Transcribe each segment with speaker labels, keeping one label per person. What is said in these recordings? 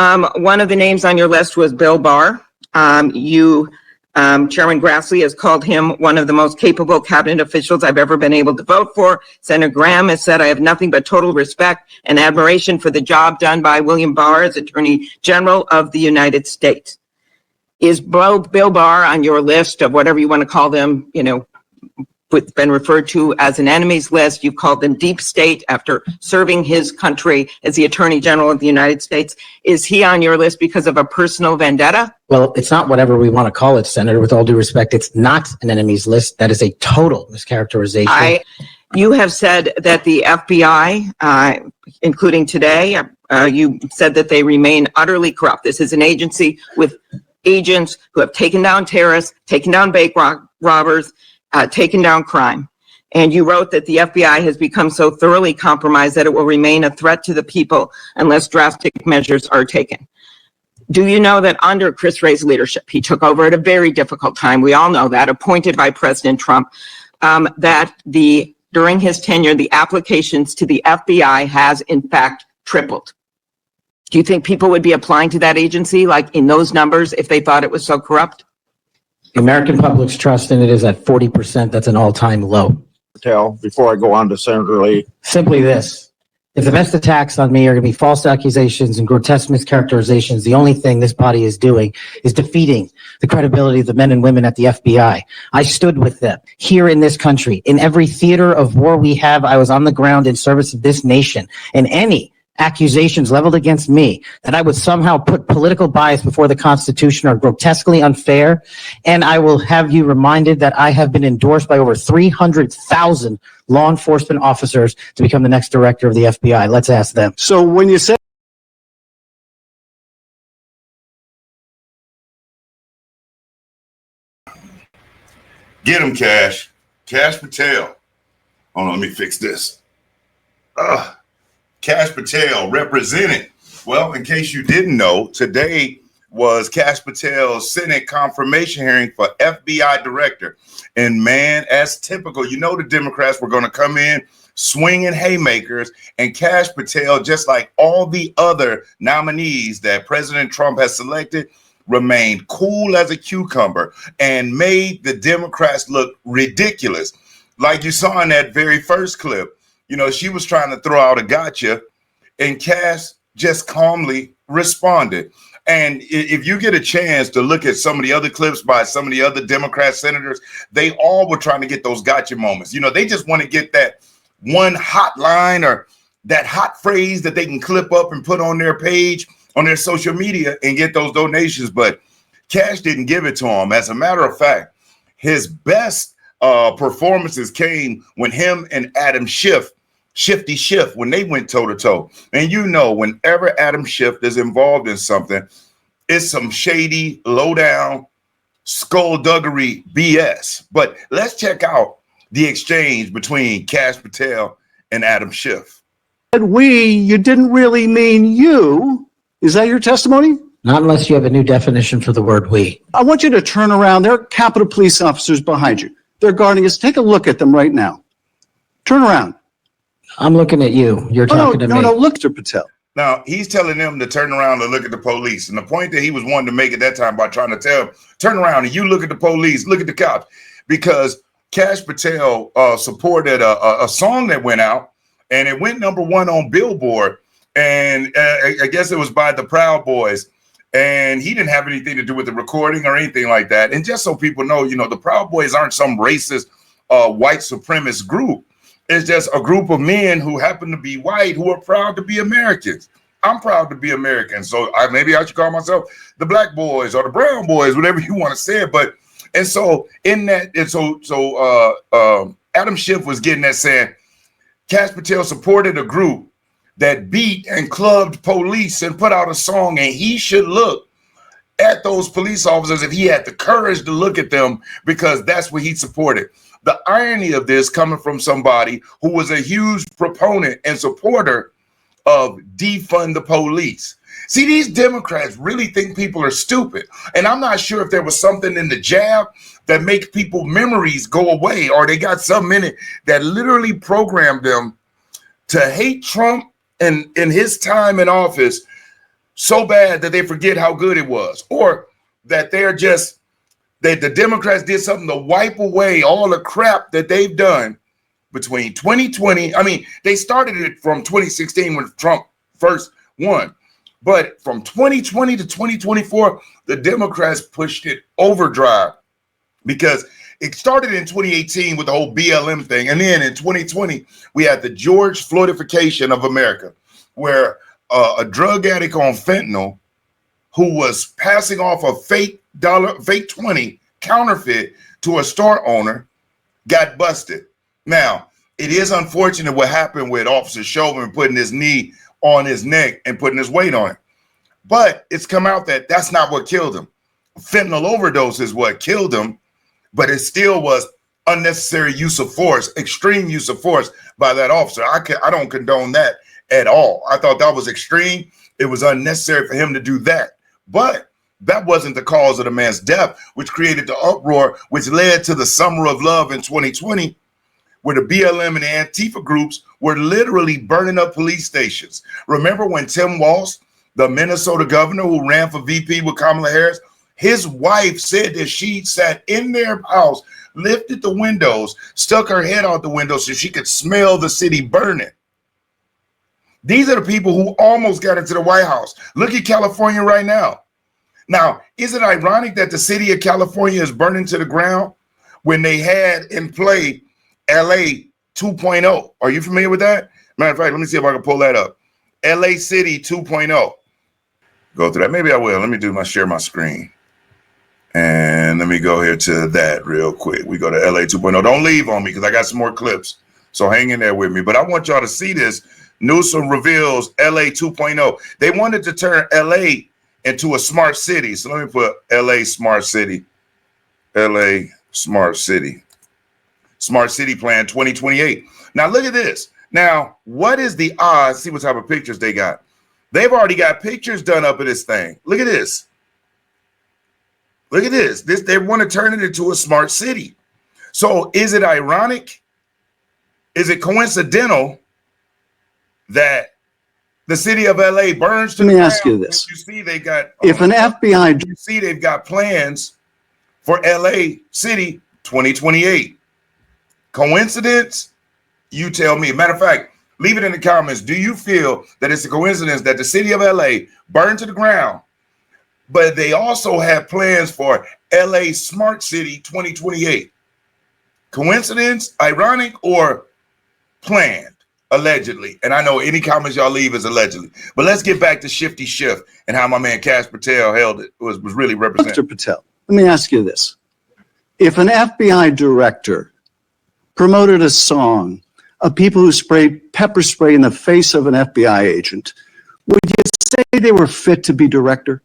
Speaker 1: One of the names on your list was Bill Barr. Chairman Grassley has called him one of the most capable cabinet officials I've ever been able to vote for. Senator Graham has said, I have nothing but total respect and admiration for the job done by William Barr as Attorney General of the United States. Is Bill Barr on your list of whatever you want to call them, what's been referred to as an enemies list? You called them deep state after serving his country as the Attorney General of the United States. Is he on your list because of a personal vendetta?
Speaker 2: Well, it's not whatever we want to call it, Senator. With all due respect, it's not an enemies list. That is a total mischaracterization.
Speaker 1: You have said that the FBI, including today, you said that they remain utterly corrupt. This is an agency with agents who have taken down terrorists, taken down bank robbers, taken down crime. And you wrote that the FBI has become so thoroughly compromised that it will remain a threat to the people unless drastic measures are taken. Do you know that under Chris Wray's leadership, he took over at a very difficult time, we all know that, appointed by President Trump, that during his tenure, the applications to the FBI has in fact tripled? Do you think people would be applying to that agency like in those numbers if they thought it was so corrupt?
Speaker 2: The American public's trust in it is at 40%. That's an all-time low.
Speaker 3: Patel, before I go on to Senator Lee.
Speaker 2: Simply this. If the best attacks on me are going to be false accusations and grotesque mischaracterizations, the only thing this body is doing is defeating the credibility of the men and women at the FBI. I stood with them here in this country. In every theater of war we have, I was on the ground in service of this nation. And any accusations leveled against me that I would somehow put political bias before the Constitution are grotesquely unfair. And I will have you reminded that I have been endorsed by over 300,000 law enforcement officers to become the next director of the FBI. Let's ask them.
Speaker 4: So when you say
Speaker 5: get him, Kash Patel. Hold on, let me fix this. Kash Patel represented. Well, in case you didn't know, today was Kash Patel's Senate confirmation hearing for FBI director. And man, as typical, the Democrats were going to come in swinging haymakers, and Kash Patel, just like all the other nominees that President Trump has selected, remained cool as a cucumber and made the Democrats look ridiculous. Like you saw in that very first clip, she was trying to throw out a gotcha, and Kash just calmly responded. And if you get a chance to look at some of the other clips by some of the other Democrat senators, they all were trying to get those gotcha moments. They just want to get that one hot line or that hot phrase that they can clip up and put on their page, on their social media, and get those donations. But Kash didn't give it to him. As a matter of fact, his best performances came when him and Adam Schiff, Shifty Schiff, when they went toe to toe. And whenever Adam Schiff is involved in something, it's some shady, low down, skullduggery BS. But let's check out the exchange between Kash Patel and Adam Schiff.
Speaker 4: You didn't really mean you. Is that your testimony?
Speaker 2: Not unless you have a new definition for the word we.
Speaker 4: I want you to turn around. There are Capitol Police officers behind you. They're guarding us. Take a look at them right now. Turn around.
Speaker 2: I'm looking at you. You're talking to me.
Speaker 4: No, look, Mr. Patel.
Speaker 5: Now, he's telling them to turn around and look at the police. And the point that he was wanting to make at that time by trying to tell them, turn around and you look at the police, look at the cops. Because Kash Patel supported a song that went out, and it went #1 on Billboard. And I guess it was by the Proud Boys. And he didn't have anything to do with the recording or anything like that. And just so people know, the Proud Boys aren't some racist white supremacist group. It's just a group of men who happen to be white who are proud to be Americans. I'm proud to be American. So maybe I should call myself the Black Boys or the Brown Boys, whatever you want to say it. But Adam Schiff was getting that, saying Kash Patel supported a group that beat and clubbed police and put out a song, and he should look at those police officers if he had the courage to look at them, because that's what he supported. The irony of this coming from somebody who was a huge proponent and supporter of defund the police. See, these Democrats really think people are stupid. And I'm not sure if there was something in the jab that makes people's memories go away, or they got something in it that literally programmed them to hate Trump and in his time in office so bad that they forget how good it was, or that that the Democrats did something to wipe away all the crap that they've done between 2020. I mean, they started it from 2016 when Trump first won, but from 2020 to 2024, the Democrats pushed it overdrive because it started in 2018 with the whole BLM thing. And then in 2020, we had the George Floydification of America, where a drug addict on fentanyl who was passing off a fake 20 counterfeit to a store owner got busted. Now, it is unfortunate what happened with Officer Chauvin putting his knee on his neck and putting his weight on it. But it's come out that that's not what killed him. Fentanyl overdose is what killed him, but it still was unnecessary use of force, extreme use of force by that officer. I don't condone that at all. I thought that was extreme. It was unnecessary for him to do that. But that wasn't the cause of the man's death, which created the uproar, which led to the Summer of Love in 2020, where the BLM and the Antifa groups were literally burning up police stations. Remember when Tim Walz, the Minnesota governor who ran for VP with Kamala Harris, his wife said that she sat in their house, lifted the windows, stuck her head out the window so she could smell the city burning. These are the people who almost got into the White House. Look at California right now. Now, is it ironic that the city of California is burning to the ground when they had in play LA 2.0? Are you familiar with that? Matter of fact, let me see if I can pull that up. LA City 2.0. Go through that. Maybe I will. Let me share my screen. And let me go here to that real quick. We go to LA 2.0. Don't leave on me because I got some more clips. So hang in there with me. But I want y'all to see this. Newsom reveals LA 2.0. They wanted to turn LA into a smart city. So let me put LA smart city. LA smart city. Smart city plan 2028. Now look at this. Now, what is the odds? See what type of pictures they got. They've already got pictures done up of this thing. Look at this. Look at this. They want to turn it into a smart city. So is it ironic? Is it coincidental that the city of LA burns to the ground?
Speaker 4: Let me ask you this.
Speaker 5: You see they got
Speaker 4: If an FBI,
Speaker 5: you see they've got plans for LA City 2028. Coincidence? You tell me. Matter of fact, leave it in the comments. Do you feel that it's a coincidence that the city of LA burned to the ground, but they also have plans for LA Smart City 2028? Coincidence, ironic, or planned? Allegedly. And I know any comments y'all leave is allegedly. But let's get back to Shifty Schiff and how my man Kash Patel held it, was really represented.
Speaker 4: Mr. Patel, let me ask you this. If an FBI director promoted a song of people who sprayed pepper spray in the face of an FBI agent, would you say they were fit to be director?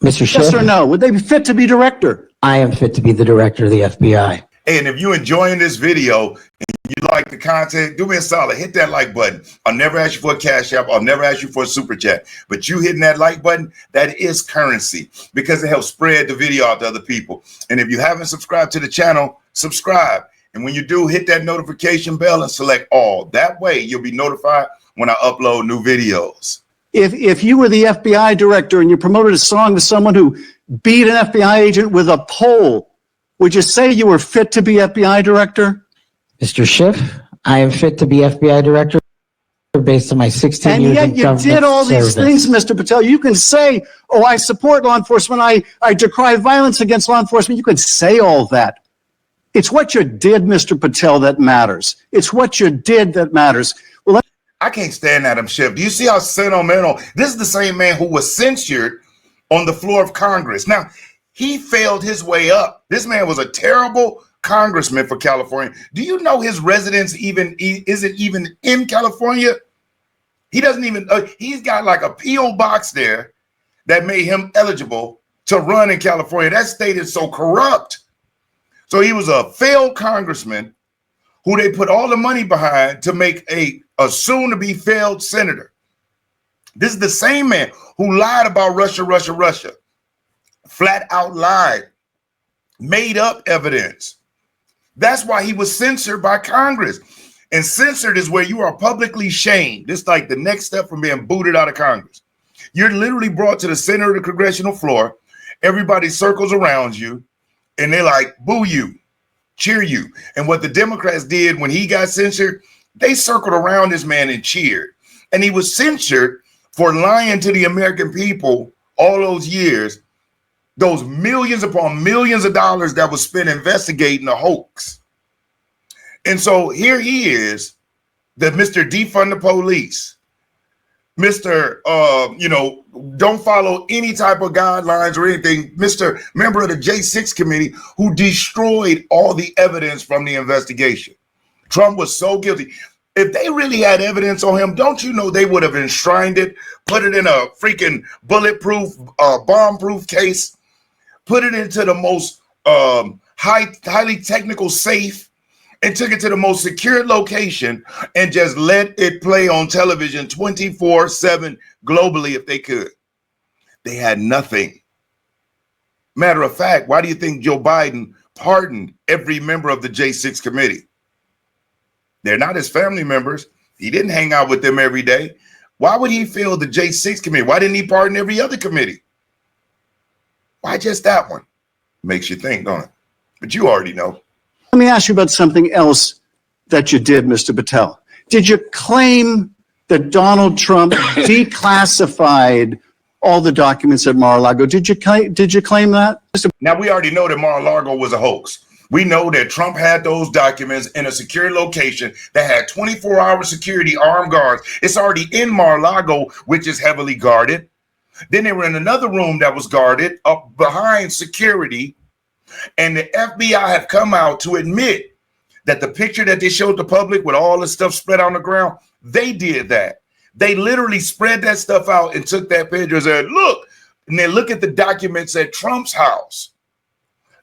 Speaker 2: Mr. Schiff,
Speaker 4: Yes or no? Would they be fit to be director?
Speaker 2: I am fit to be the director of the FBI.
Speaker 5: And if you're enjoying this video and you like the content, do me a solid, hit that like button. I'll never ask you for a cash app. I'll never ask you for a super chat, but you hitting that like button, that is currency because it helps spread the video out to other people. And if you haven't subscribed to the channel, subscribe. And when you do, hit that notification bell and select all. That way you'll be notified when I upload new videos.
Speaker 4: If you were the FBI director and you promoted a song to someone who beat an FBI agent with a pole, would you say you were fit to be FBI director?
Speaker 2: Mr. Schiff, I am fit to be FBI director based on my 16
Speaker 4: And
Speaker 2: years
Speaker 4: yet
Speaker 2: in
Speaker 4: you
Speaker 2: government
Speaker 4: did all these
Speaker 2: service.
Speaker 4: things, Mr. Patel. You can say, oh, I support law enforcement. I decry violence against law enforcement. You can say all that. It's what you did, Mr. Patel, that matters. It's what you did that matters. Well,
Speaker 5: I can't stand Adam Schiff. Do you see how sentimental? This is the same man who was censured on the floor of Congress. Now, he failed his way up. This man was a terrible congressman for California. Do you know his residence isn't even in California? He doesn't even, he's got like a P.O. box there that made him eligible to run in California. That state is so corrupt. So he was a failed congressman who they put all the money behind to make a soon-to-be failed senator. This is the same man who lied about Russia. Flat out lied, made up evidence. That's why he was censored by Congress. And censored is where you are publicly shamed. It's like the next step from being booted out of Congress. You're literally brought to the center of the congressional floor. Everybody circles around you and they're like, boo you, cheer you. And what the Democrats did when he got censured, they circled around this man and cheered. And he was censured for lying to the American people all those years, those millions upon millions of dollars that was spent investigating a hoax. And so here he is, the Mr. Defund the Police, Mr. Don't follow any type of guidelines or anything, Mr. Member of the J6 committee who destroyed all the evidence from the investigation. Trump was so guilty. If they really had evidence on him, don't you know they would have enshrined it, put it in a freaking bulletproof, bomb-proof case, put it into the most highly technical safe, and took it to the most secure location and just let it play on television 24/7 globally if they could. They had nothing. Matter of fact, why do you think Joe Biden pardoned every member of the J6 committee? They're not his family members. He didn't hang out with them every day. Why would he fail the J6 committee? Why didn't he pardon every other committee? Why just that one? Makes you think, don't it? But you already know.
Speaker 4: Let me ask you about something else that you did, Mr. Patel. Did you claim that Donald Trump declassified all the documents at Mar-a-Lago? Did you claim that?
Speaker 5: Now, we already know that Mar-a-Lago was a hoax. We know that Trump had those documents in a secure location that had 24-hour security armed guards. It's already in Mar-a-Lago, which is heavily guarded. Then they were in another room that was guarded up behind security. And the FBI have come out to admit that the picture that they showed the public with all the stuff spread on the ground, they did that. They literally spread that stuff out and took that picture and said, look, and then look at the documents at Trump's house.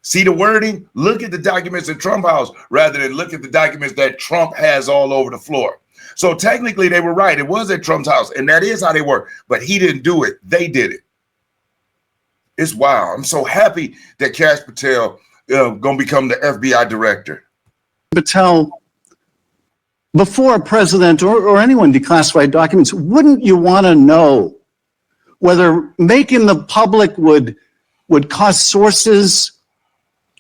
Speaker 5: See the wording? Look at the documents at Trump's house rather than look at the documents that Trump has all over the floor. So technically they were right. It was at Trump's house, and that is how they work. But he didn't do it. They did it. It's wild. I'm so happy that Kash Patel going to become the FBI director.
Speaker 4: Patel, before a president or anyone declassified documents, wouldn't you want to know whether making the public would cause sources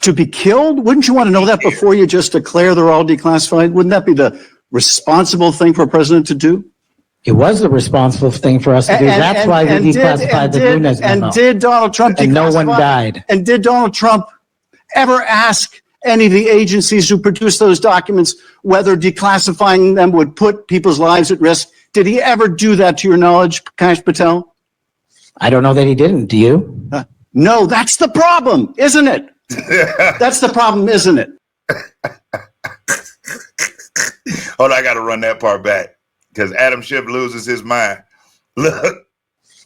Speaker 4: to be killed? Wouldn't you want to know that before you just declare they're all declassified? Wouldn't that be the responsible thing for a president to do?
Speaker 2: It was the responsible thing for us to do. That's why we declassified the Nunes memo.
Speaker 4: And did Donald Trump
Speaker 2: and no one died.
Speaker 4: And did Donald Trump ever ask any of the agencies who produced those documents whether declassifying them would put people's lives at risk? Did he ever do that to your knowledge, Kash Patel?
Speaker 2: I don't know that he didn't. Do you?
Speaker 4: No, that's the problem, isn't it? That's the problem, isn't it?
Speaker 5: Hold on, I got to run that part back because Adam Schiff loses his mind. Look.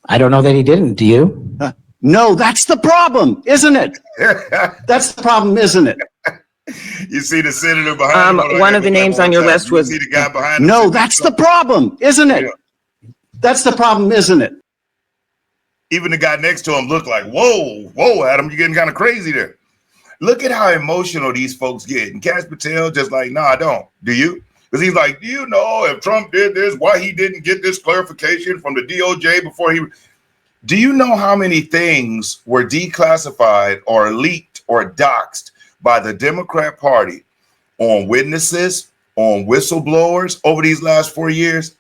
Speaker 2: I don't know that he didn't. Do you?
Speaker 4: No, that's the problem, isn't it? That's the problem, isn't it?
Speaker 5: You see the senator behind him?
Speaker 1: One of the names on your list was...
Speaker 5: You see the guy behind him?
Speaker 4: No, that's the problem, isn't it? That's the problem, isn't it?
Speaker 5: Even the guy next to him looked like, whoa, Adam, you're getting kind of crazy there. Look at how emotional these folks get. And Kash Patel just like, no, I don't. Do you? Because he's like, do you know if Trump did this, why he didn't get this clarification from the DOJ before he... Do you know how many things were declassified or leaked or doxed by the Democrat Party on witnesses, on whistleblowers over these last 4 years?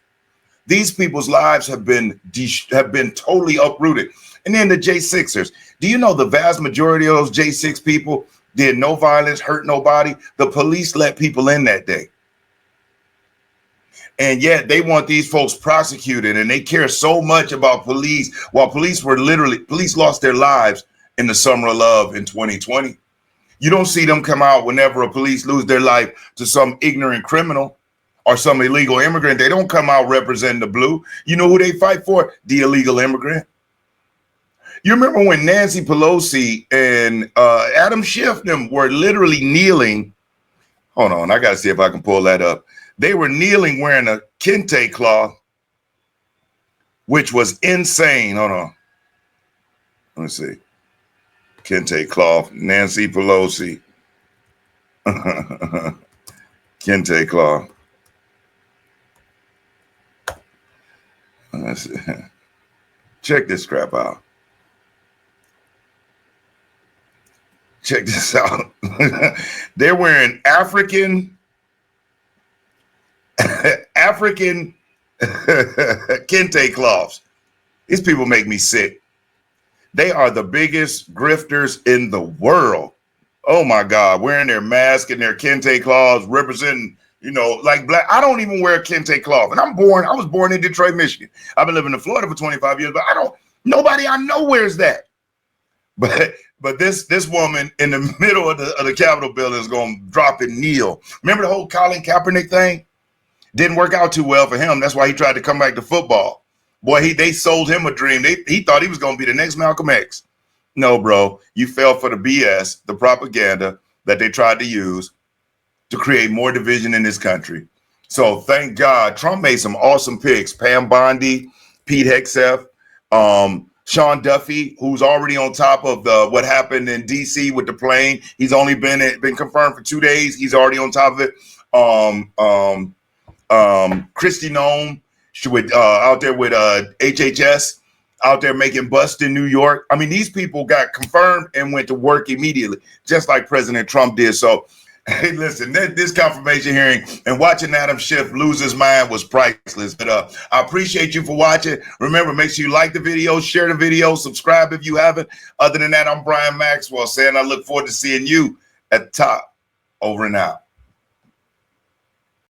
Speaker 5: These people's lives have been totally uprooted. And then the J6ers. Do you know the vast majority of those J6 people did no violence, hurt nobody? The police let people in that day. And yet they want these folks prosecuted, and they care so much about police, while police lost their lives in the summer of love in 2020. You don't see them come out whenever a police lose their life to some ignorant criminal or some illegal immigrant. They don't come out representing the blue. You know who they fight for? The illegal immigrant. You remember when Nancy Pelosi and Adam Schiff them were literally kneeling. Hold on, I got to see if I can pull that up. They were kneeling wearing a kente cloth, which was insane. Hold on. Let me see. Kente cloth, Nancy Pelosi. Kente cloth. Let's see. Check this crap out. Check this out. They're wearing African kente cloths. These people make me sick. They are the biggest grifters in the world. Oh my God, wearing their mask and their kente cloths, representing, you know, like black. I don't even wear a kente cloth. And I was born in Detroit, Michigan. I've been living in Florida for 25 years, but nobody I know wears that. But this woman in the middle of the Capitol building is going to drop and kneel. Remember the whole Colin Kaepernick thing? Didn't work out too well for him. That's why he tried to come back to football. Boy, they sold him a dream. He thought he was going to be the next Malcolm X. No, bro, you fell for the BS, the propaganda that they tried to use to create more division in this country. So thank God, Trump made some awesome picks. Pam Bondi, Pete Hegseth, Sean Duffy, who's already on top of what happened in D.C. with the plane. He's only been confirmed for 2 days. He's already on top of it. Kristi Noem, out there with HHS, out there making busts in New York. I mean, these people got confirmed and went to work immediately, just like President Trump did. So, hey, listen, this confirmation hearing and watching Adam Schiff lose his mind was priceless. But I appreciate you for watching. Remember, make sure you like the video, share the video, subscribe if you haven't. Other than that, I'm Brian Maxwell saying I look forward to seeing you at the top. Over and out.